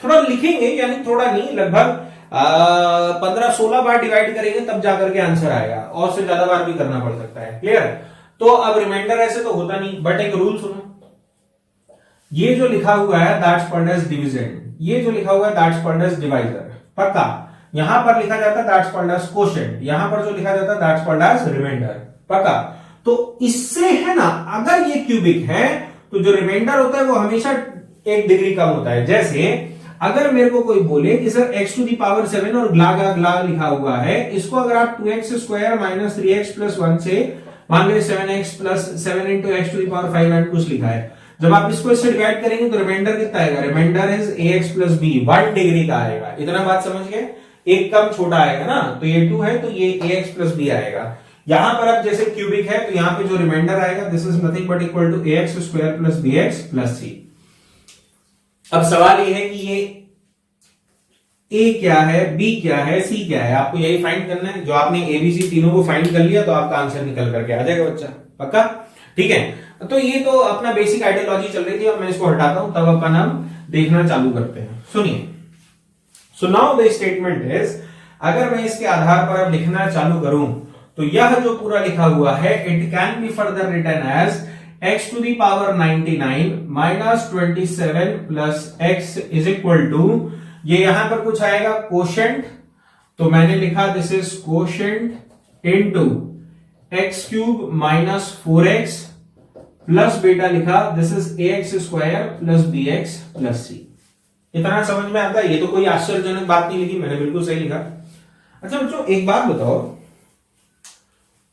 थोड़ा लिखेंगे, यानी थोड़ा नहीं, लगभग 15-16 बार डिवाइड करेंगे तब जाकर के आंसर आएगा, और से ज्यादा बार भी करना पड़ सकता है। क्लियर? तो अब रिमाइंडर ऐसे तो होता नहीं, बट एक रूल सुनो, ये जो लिखा हुआ है दैट्स कॉल्ड एज डिविजन, ये जो लिखा हुआ है दैट्स कॉल्ड एज डिवाइजर। पक्का यहां पर लिखा जाता है दैट्स कॉल्ड एज कोशेंट, यहां पर जो लिखा जाता है दैट्स कॉल्ड एज रिमाइंडर। पक्का? तो इससे है ना, अगर ये क्यूबिक है तो जो रिमाइंडर होता है वो हमेशा 1 डिग्री कम होता है। जैसे अगर मेरे को कोई बोले कि sir x to the power 7 और ग्ला लिखा हुआ है, इसको अगर आप 2x square minus 3x plus 1 से मान लीजिए 7x प्लस 7 into x to the power 5 and कुछ लिखा है, जब आप इसको इससे डिवाइड करेंगे तो रिमाइंडर कितना आएगा? Remainder is ax plus b, 1 degree का आएगा। इतना बात समझ गए? एक कम छोटा आएगा ना, तो ये 2 है तो ये ax प्लस b आएगा। यहां पर अब जैसे क्यूबिक है तो यहां पे जो रिमाइंडर आएगा this is nothing but equal to ax square plus bx plus c। अब सवाल ये है कि ये a क्या है, b क्या है, c क्या है, आपको यही फाइंड करना है। जो आपने abc तीनों को फाइंड कर लिया तो आपका आंसर निकल करके आ जाएगा बच्चा। पक्का? ठीक है, तो ये तो अपना बेसिक आइडियोलॉजी चल रही थी, अब मैं इसको हटाता हूं तब अपन हम देखना चालू करते हैं। सुनिए, so now the statement is, अगर मैं इसके आधार पर अब लिखना चालू करूं तो यह जो पूरा लिखा हुआ है it can be further written as x to the power 99 minus 27 plus x is equal to, ये यहां पर कुछ आएगा कोशेंट, तो मैंने लिखा this is quotient into x cube minus 4x plus बेटा लिखा this is ax square plus bx plus c। इतना समझ में आता है? ये तो कोई आश्चर्यजनक बात नहीं लिखी मैंने, बिल्कुल सही लिखा। अच्छा बच्चों एक बात बताओ,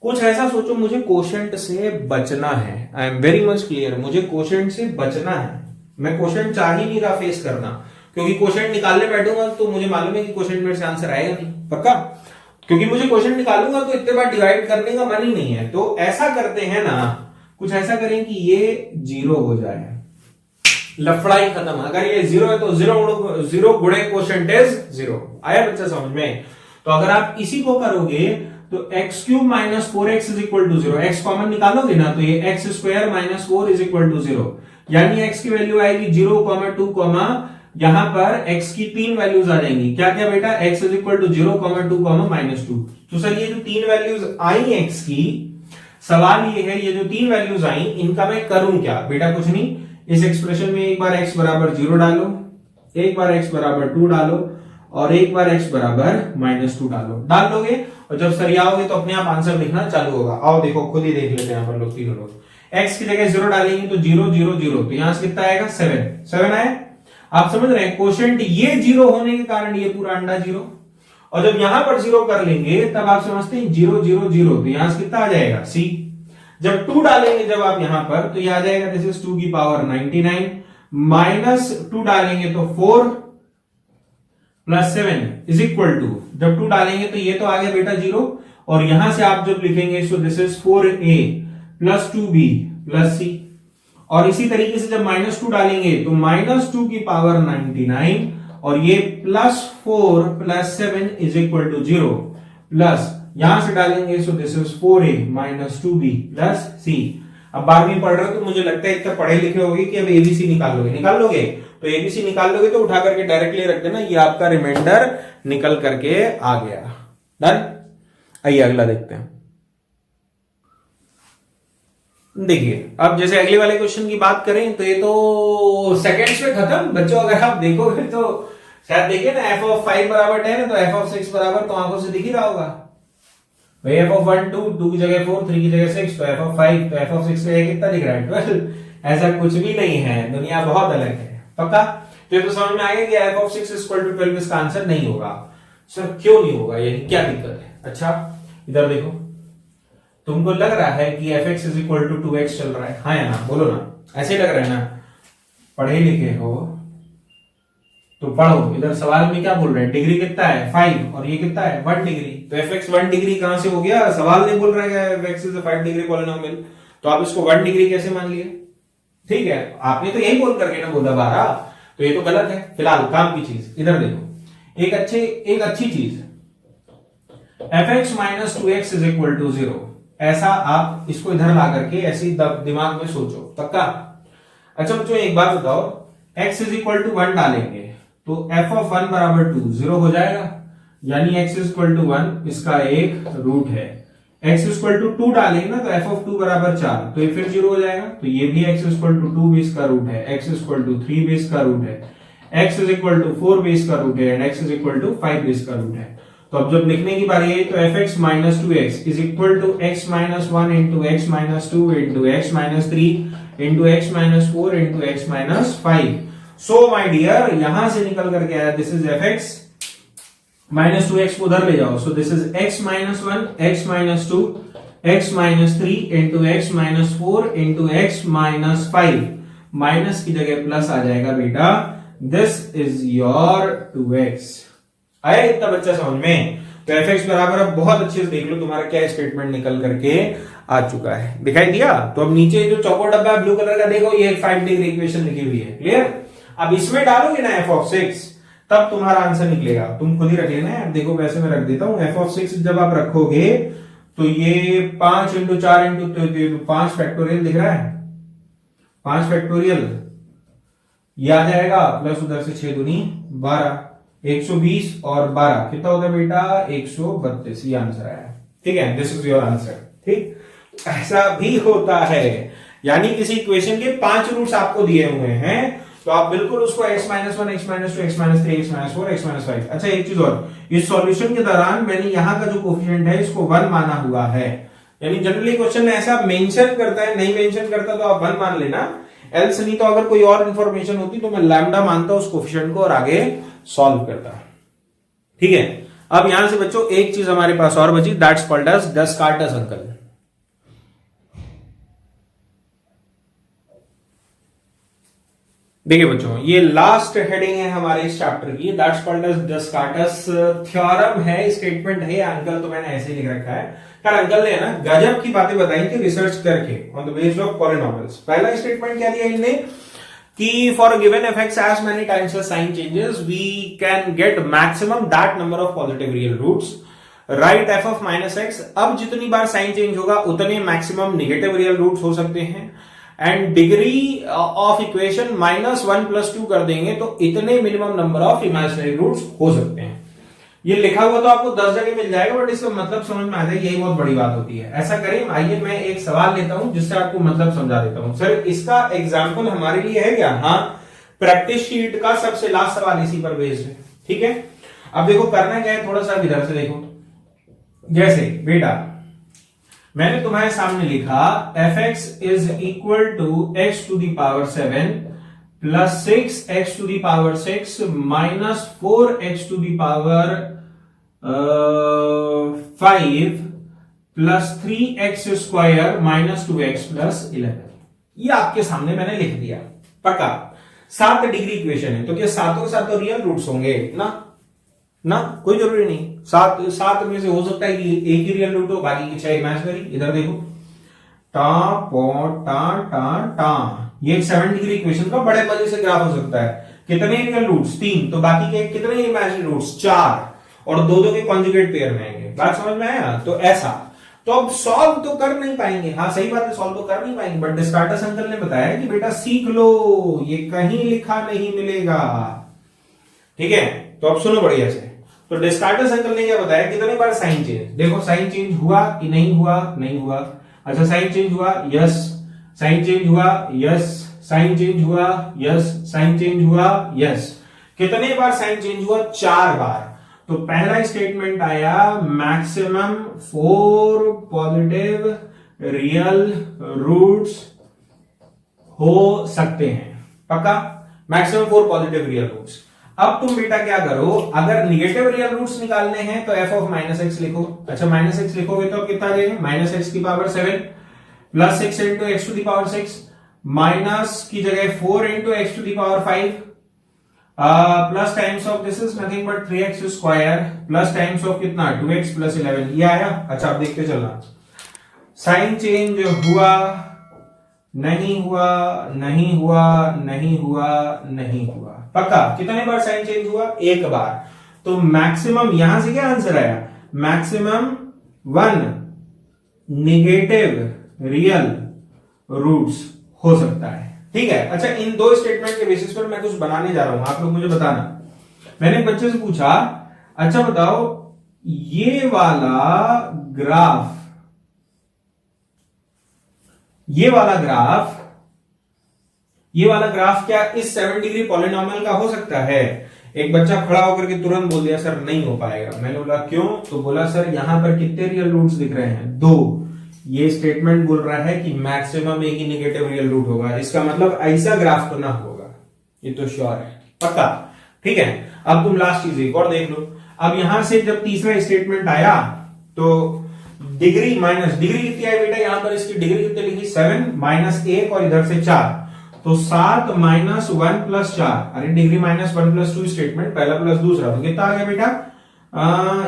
कुछ ऐसा सोचो मुझे कोशेंट से बचना है, I am very much clear, मुझे कोशेंट से बचना है, मैं कोशेंट चाह ही नहीं रहा फेस करना, क्योंकि कोशेंट निकालने बैठूंगा तो मुझे मालूम है कि कोशेंट मेरे से आंसर आएगा नहीं। पक्का? क्योंकि मुझे कोशेंट निकालूंगा तो इतने बार डिवाइड करने का मन ही नहीं है। तो ऐसा करते हैं ना, कुछ ऐसा करें कि ये 0 हो जाए, लफड़ा ही खत्म। अगर ये 0 है तो 0 गुणे कोशेंट इज 0। आया बच्चा समझ में? तो अगर आप इसी को करोगे तो x cube minus 4x is equal to 0, x common निकालोगे ना तो ये x square minus 4 is equal to 0, यानी x की वैल्यू आएगी 0, 2, यहां पर x की 3 वैल्यूज आ जाएंगी। क्या क्या बेटा? x is equal to 0, 2, minus 2। तो सर ये जो 3 वैल्यूज आई x की, सवाल ये है ये जो 3 वैल्यूज आई इनका मैं करूं क्या? बेटा कुछ नहीं, इस एक्सप्रेशन में एक बार x बराबर 0 डालो, एक बार x बराबर 2 डालो और एक बार x बराबर माइनस 2 डालो। डाल लोगे और जब सरियाओगे तो अपने आप आंसर लिखना चालू होगा। आओ देखो खुद ही देख लेते हैं यहाँ पर लोग, तीनों लोग x की जगह 0 डालेंगे तो 0, 0, 0, तो यहां से कितना आएगा? 7 आए। आप समझ रहे हैं? कोशेंट ये 0 होने के कारण ये पूरा अंडा 0, और जब यहां पर 0 कर लेंगे तब आप समझते हैं 0, 0, 0, तो यहां से कितना आ जाएगा? c। जब 2 डालेंगे जब आप यहां पर तो ये आ जाएगा दिस इज 2 की पावर 99, माइनस 2 डालेंगे तो 4 प्लस 7 इज इक्वल टू, जब 2 डालेंगे तो ये तो आ गया बेटा 0, और यहां से आप जब लिखेंगे सो this is 4a plus 2b plus c, और इसी तरीके से जब माइनस 2 डालेंगे तो माइनस 2 की पावर 99 और ये plus 4 plus 7 is equal to 0 plus यहां से डालेंगे, so this is 4a minus 2b plus c। अब 12वीं पढ़ रहे हो तो मुझे लगता है इतना पढ़े लिखे होगे कि अब एबीसी निकाल लोगे तो एबीसी निकाल लोगे तो उठा करके डायरेक्टली रख देना, ये आपका रिमाइंडर निकल करके आ गया। डन। आइए अगला देखते हैं। देखिए अब जैसे अगले वाले क्वेश्चन की बात करें तो ये तो सेकंड्स में खत्म बच्चों। अगर आप देखोगे तो शायद देखिए ना, एफ ऑफ 5 बराबर 10 है तो एफ ऑफ 6 बराबर तो आंखों से दिख ही रहा होगा भाई। एफ ऑफ 1 2 की जगह 4, 3 की जगह 6, तो एफ ऑफ 5 तो एफ ऑफ 6 से कितना दिख रहा है 12। ऐसा कुछ भी नहीं है, दुनिया बहुत अलग है। पक्का? तो ये तो समझ में आ गया कि एफ ऑफ 6 इक्वल टू 12 इसका आंसर नहीं होगा। सर क्यों नहीं होगा, यानी क्या दिक्कत है? अच्छा इधर देखो, तुमको लग रहा है कि f x is equal to 2x चल रहा है, हाँ या ना? बोलो ना, ऐसे लग रहा है ना? पढ़े लिखे हो तो पढ़ो। इधर सवाल में क्या बोल रहे हैं, डिग्री कितना है 5 और ये कितना है 1 डिग्री। तो एफ एक्स 1 डिग्री कहां से हो गया? सवाल नहीं बोल रहा है F x is a 5 degree polynomial, तो आप इसको 1 डिग्री कैसे मान लिए? ठीक है, आपने तो यही बोल करके ना बोला 12, तो ये तो गलत है। फिलहाल काम की चीज इधर देखो, एक अच्छी चीज, f x minus 2x is equal to 0, ऐसा आप इसको इधर ला करके ऐसी दिमाग में सोचो। पक्का? अच्छा बच्चों एक बात बताओ, x इज इक्वल टू 1 डालेंगे तो f ऑफ 1 बराबर 2 0 हो जाएगा, यानी x इज इक्वल टू 1 इसका एक रूट है। x इज इक्वल टू 2 डालेंगे ना तो f ऑफ 2 बराबर 4, तो ये फिर 0 हो जाएगा। तो ये भी x इज इक्वल टू 2 भी इसका रूट है, x इज इक्वल टू 3 भी इसका रूट है, x इज इक्वल टू 4 भी इसका रूट है, and x is equal to 5 भी इसका रूट है। तो अब जब लिखने की बारी है तो f x minus 2x is equal to x minus 1 into x minus 2 into x minus 3 into x minus 4 into x minus 5। So my dear यहां से निकल करके आया this is f x minus 2x को उधर ले जाओ, so this is x minus 1 x minus 2 x minus 3 into x minus 4 into x minus 5। Minus की जगह प्लस आ जाएगा बेटा, दिस इज योर 2x। आया इतना बच्चा समझ में? तो एफ एक्स बराबर, अब बहुत अच्छे से देख लो तुम्हारा क्या स्टेटमेंट निकल करके आ चुका है, दिखाई दिया? तो अब नीचे जो चौकोर डब्बा है ब्लू कलर का देखो, ये 5 डिग्री इक्वेशन लिखी हुई है। क्लियर? अब इसमें डालोगे ना एफ ऑफ 6, तब तुम्हारा आंसर निकलेगा। तुम खुद ही रख लेना है। देखो वैसे मैं रख देता हूं, एफ ऑफ 6 जब आप रखोगे तो ये 5 इंटू 4 इंटू 5 फैक्टोरियल दिख रहा है, 5 फैक्टोरियल ये आ जाएगा, प्लस उधर से 6 दूनी 12, 120 और 12 कितना होगा बेटा 132। ये आंसर आया। ठीक है, दिस इज योर आंसर। ठीक, ऐसा भी होता है, यानी किसी इक्वेशन के 5 रूट्स आपको दिए हुए हैं तो आप बिल्कुल उसको x minus 1 x minus 2 x minus 3 x minus 4 x minus 5। अच्छा एक चीज और, इस सॉल्यूशन के दौरान मैंने यहां का जो कोफिशिएंट है इसको 1 माना हुआ है, यानी जनरली क्वेश्चन में ऐसा मेंशन करता है, नहीं मेंशन करता तो आप 1 मान लेना, एल्स नहीं तो अगर कोई और इंफॉर्मेशन होती तो मैं लैम्डा मानता उस कोफिशिएंट को और आगे सॉल्व करता। ठीक है, अब यहां से बच्चों एक चीज हमारे पास और बची, दैट्स कॉल्ड एज डेस्कार्टस अंकल। देखिए बच्चों ये लास्ट हेडिंग है हमारे इस चैप्टर की, दैट्स कॉल्ड एज डेस्कार्टस थ्योरम है, स्टेटमेंट है, अंकल तो मैंने ऐसे ही लिख रखा है। यार अंकल ने ना गजब की बातें बताई थी रिसर्च करके on the base of polynomials. पहला स्टेटमेंट क्या दिया इनने कि for given f x as many times the sign changes we can get maximum that number of positive real roots, right f of minus x, अब जितनी बार sign change होगा उतने maximum negative real roots हो सकते हैं, and degree of equation -1 + 2 कर देंगे तो इतने minimum number of imaginary roots हो सकते हैं। ये लिखा हुआ तो आपको 10 जगह मिल जाएगा, बट इसका मतलब समझ में आ जाए, यही बहुत बड़ी बात होती है। ऐसा करें, आइए मैं एक सवाल लेता हूं जिससे आपको मतलब समझा देता हूं। सर इसका एग्जाम्पल हमारे लिए है क्या? हाँ, प्रैक्टिस शीट का सबसे लास्ट सवाल इसी पर बेस्ड है। ठीक है, अब देखो करना क्या है, थोड़ा सा इधर से देखो। जैसे बेटा मैंने तुम्हारे सामने लिखा f x is equal to x to the power 7 plus 6x to the power 6 minus 4x to the power 5 plus 3x square minus 2x plus 11। ये आपके सामने मैंने लिख दिया। पक्का 7 डिग्री इक्वेशन है, तो क्या सातों के सातों रियल रूट्स होंगे? ना कोई जरूरी नहीं, 7 में से हो सकता है कि एक ही रियल रूट हो, बाकी की 6 इमेजिनरी। इधर देखो टा पो टा टा टा, ये एक 7 डिग्री इक्वेशन का बड़े मजे से ग्राफ हो सकता है। कितने रियल रूट्स? 3, तो बाकी के कितने इमेजिनरी रूट्स? 4, और दो के कॉन्जुगेट पेयर में आएंगे। बात समझ में आया? तो ऐसा, तो अब सॉल्व तो कर नहीं पाएंगे, हाँ सही बात है, सॉल्व तो कर नहीं पाएंगे, बट डिस्कार्टस अंकल ने बताया कि बेटा सीख लो, ये कहीं लिखा नहीं मिलेगा, ठीक है। तो अब सुनो बढ़िया से, तो डिस्कार्टस अंकल ने क्या बताया, कितने बार साइन चेंज, देखो साइन चेंज हुआ कि नहीं हुआ, नहीं हुआ, अच्छा साइन चेंज हुआ, यस, साइन चेंज हुआ, यस, साइन चेंज हुआ, यस, साइन चेंज हुआ, यस, कितने बार साइन चेंज हुआ, 4 बार। तो पहला स्टेटमेंट आया मैक्सिमम 4 पॉजिटिव रियल रूट्स हो सकते हैं, पक्का, मैक्सिमम 4 पॉजिटिव रियल रूट्स। अब तुम बेटा क्या करो, अगर निगेटिव रियल रूट्स निकालने हैं तो f ऑफ -x लिखो, अच्छा -x लिखोगे तो कितना देगा, -x की power 7 plus 6 into x to the power 6 minus की जगह 4 into x to the power 5 plus times of this is nothing but 3x square plus times of कितना 2x प्लस 11, ये आया। अच्छा अब देखते चलना, साइन चेंज हुआ, नहीं हुआ, नहीं हुआ, नहीं हुआ, नहीं हुआ, पक्का, कितने बार साइन चेंज हुआ, 1 बार। तो मैक्सिमम, यहां से क्या आंसर आया, मैक्सिमम 1 निगेटिव रियल रूट्स हो सकता है, ठीक है। अच्छा इन 2 स्टेटमेंट के बेसिस पर मैं कुछ बनाने जा रहा हूं, आप लोग मुझे बताना। मैंने बच्चे से पूछा, अच्छा बताओ ये वाला ग्राफ, ये वाला ग्राफ क्या इस 7 डिग्री पॉलिनॉमियल का हो सकता है? एक बच्चा खड़ा होकर के तुरंत बोल दिया सर नहीं हो पाएगा। मैंने बोला क्यों? तो बोला सर यहां पर कितने रियल रूट्स दिख रहे हैं, 2। ये स्टेटमेंट बोल रहा है कि मैक्सिमम एक ही नेगेटिव रियल रूट होगा, इसका मतलब ऐसा ग्राफ तो ना होगा, ये तो श्योर है, पक्का, ठीक है। अब तुम लास्ट चीज एक और देख लो, अब यहां से जब तीसरा स्टेटमेंट आया तो डिग्री माइनस डिग्री कितनी आई बेटा, यहां पर इसकी डिग्री कितनी लिखी 7 माइनस 1 और इधर से 4, तो 7 माइनस 1 प्लस 4, अरे डिग्री माइनस 1 प्लस 2 स्टेटमेंट, पहला प्लस दूसरा, तो कितना आ गया बेटा,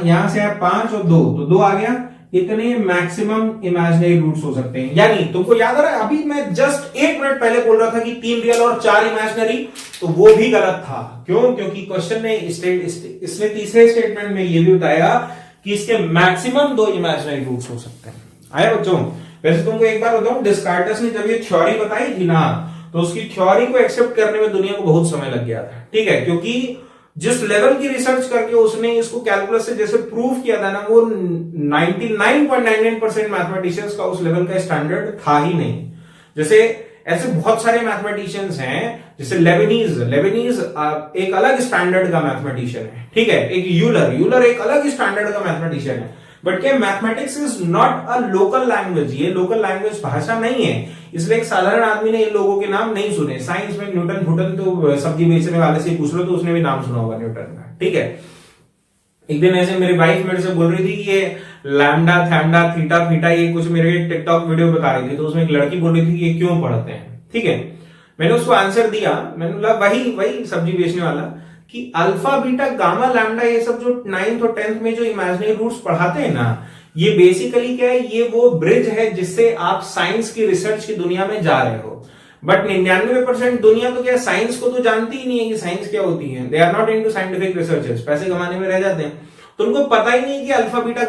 यहां से आया 5 और 2, तो 2 आ गया। इतने मैक्सिमम इमेजिनरी रूट्स हो सकते हैं, यानी तुमको याद आ रहा है अभी मैं जस्ट 1 मिनट पहले बोल रहा था कि 3 रियल और 4 इमेजिनरी, तो वो भी गलत था। क्यों? क्योंकि क्वेश्चन ने इसने तीसरे स्टेटमेंट में ये भी बताया कि इसके मैक्सिमम 2 इमेजिनरी रूट्स हो सकते हैं। आया बच्चों? वैसे तुमको एक बार बताऊं, डिस्कार्टस ने जब ये थ्योरी बताई थी ना, तो उसकी थ्योरी को एक्सेप्ट करने में दुनिया को बहुत समय लग गया था, ठीक है, क्योंकि जिस लेवल की रिसर्च करके उसने इसको कैलकुलस से जैसे प्रूव किया था ना, वो 99.99% मैथमेटिशियंस का उस लेवल का स्टैंडर्ड था ही नहीं। जैसे ऐसे बहुत सारे मैथमेटिशियंस हैं, जैसे लेबनीज एक अलग स्टैंडर्ड का मैथमेटिशियन है, ठीक है, एक यूलर एक अलग स्टैंडर्ड का मैथमेटिशियन है। बट क्या mathematics is not a local language, ये लोकल लैंग्वेज भाषा नहीं है, इसलिए एक साधारण आदमी ने इन लोगों के नाम नहीं सुने। साइंस में न्यूटन फुटन तो सब्जी बेचने वाले से पूछ लो तो उसने भी नाम सुना होगा न्यूटन का, ठीक है। एक दिन ऐसे मेरी वाइफ मेरे से बोल रही थी कि ये लैम्डा थैम्डा थीटा फीटा ये कुछ मेरे टिकटॉक वीडियो बता रही थी, तो उसमें एक लड़की बोल रही थी कि ये क्यों पढ़ते हैं, ठीक है। मैंने उसको आंसर दिया, मैंने बोला वही सब्जी बेचने वाला, कि अल्फा बीटा गामा लैम्डा ये सब जो 9th और 10th में जो इमेजिनरी रूट्स पढ़ाते हैं ना, ये बेसिकली क्या है, ये वो ब्रिज है जिससे आप साइंस की रिसर्च की दुनिया में जा रहे हो। बट 99% दुनिया तो क्या साइंस को तो जानती ही नहीं है कि साइंस क्या होती है, they are not into scientific researches, पैसे कमाने में रह जाते हैं, तो उनको पता ही नहीं कि alpha beta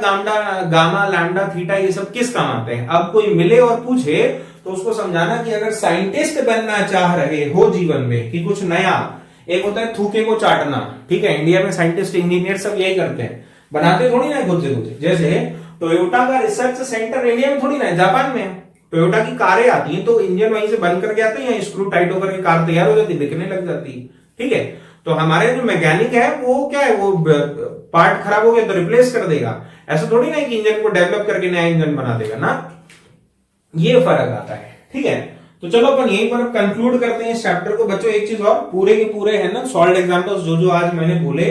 gamma lambda theta ये सब किस काम आते हैं। अब कोई मिले और पूछे तो उसको समझाना कि अगर साइंटिस्ट बनना चाह रहे हो जीवन में, कि कुछ नया, एक होता है थूके को चाटना, ठीक है, इंडिया में साइंटिस्ट इंजीनियर सब यही करते हैं, बनाते थोड़ी ना खुद से कुछ। जैसे टोयोटा का रिसर्च सेंटर इंडिया में थोड़ी ना, जापान में टोयोटा की कारें आती हैं तो इंजन वहीं से बंद करके आते हैं, स्क्रू टाइट होकर के कार तैयार हो जाती है, बिकने लग जाती है, ठीक है। तो हमारे जो मैकेनिक है वो क्या है, वो पार्ट खराब हो गया तो रिप्लेस कर देगा, ऐसा थोड़ी ना कि इंजन को डेवलप करके नया इंजन बना देगा ना, ये फर्क आता है, ठीक है। तो चलो अपन यहीं पर कंक्लूड करते हैं इस चैप्टर को। बच्चों एक चीज और, पूरे के पूरे है ना सॉल्व एग्जांपल्स जो आज मैंने बोले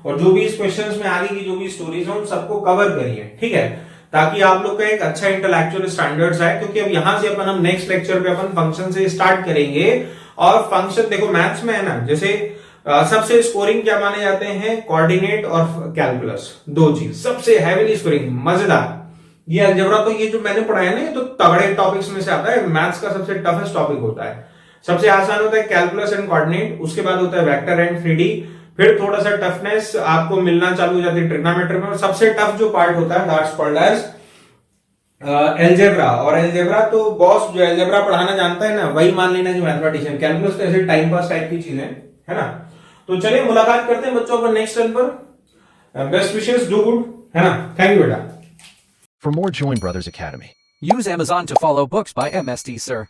और जो भी इस क्वेश्चंस में आगे की जो भी स्टोरीज हैं उन सबको कवर करिए, ठीक है, ताकि आप लोग का एक अच्छा इंटेलेक्चुअल स्टैंडर्ड्स आए। क्योंकि अब यहां से अपन हम नेक्स्ट लेक्चर पे अपन फंक्शन से स्टार्ट करेंगे, और फंक्शन देखो मैथ्स में है ना, जैसे सबसे स्कोरिंग क्या माने जाते हैं, कोऑर्डिनेट और कैलकुलस, 2 चीज सबसे हैवीली स्कोरिंग, मजेदार। ये अलजेब्रा तो ये जो मैंने पढ़ाया ना, ये तो तगड़े टॉपिक्स में से आता है, मैथ्स का सबसे टफेस्ट टॉपिक होता है। सबसे आसान होता है कैलकुलस एंड कोऑर्डिनेट, उसके बाद होता है वेक्टर एंड 3D, फिर थोड़ा सा टफनेस आपको मिलना चालू हो जाती है ट्रिग्नोमेट्री में, और सबसे टफ जो पार्ट होता है दैट्स कॉल्ड एज एलजेब्रा। और एलजेब्रा तो बॉस जो एलजेब्रा पढ़ाना जानता है ना, वही मान लेना कि मैथमेटिशियन। कैलकुलस तो ऐसे टाइम पास टाइप की चीजें है ना। तो चलिए मुलाकात करते हैं बच्चों पर नेक्स्ट टर्न पर। बेस्ट विशेस, डू गुड, है ना। थैंक यू बेटा। For more, join Brothers Academy. Use Amazon to follow books by MSD Sir.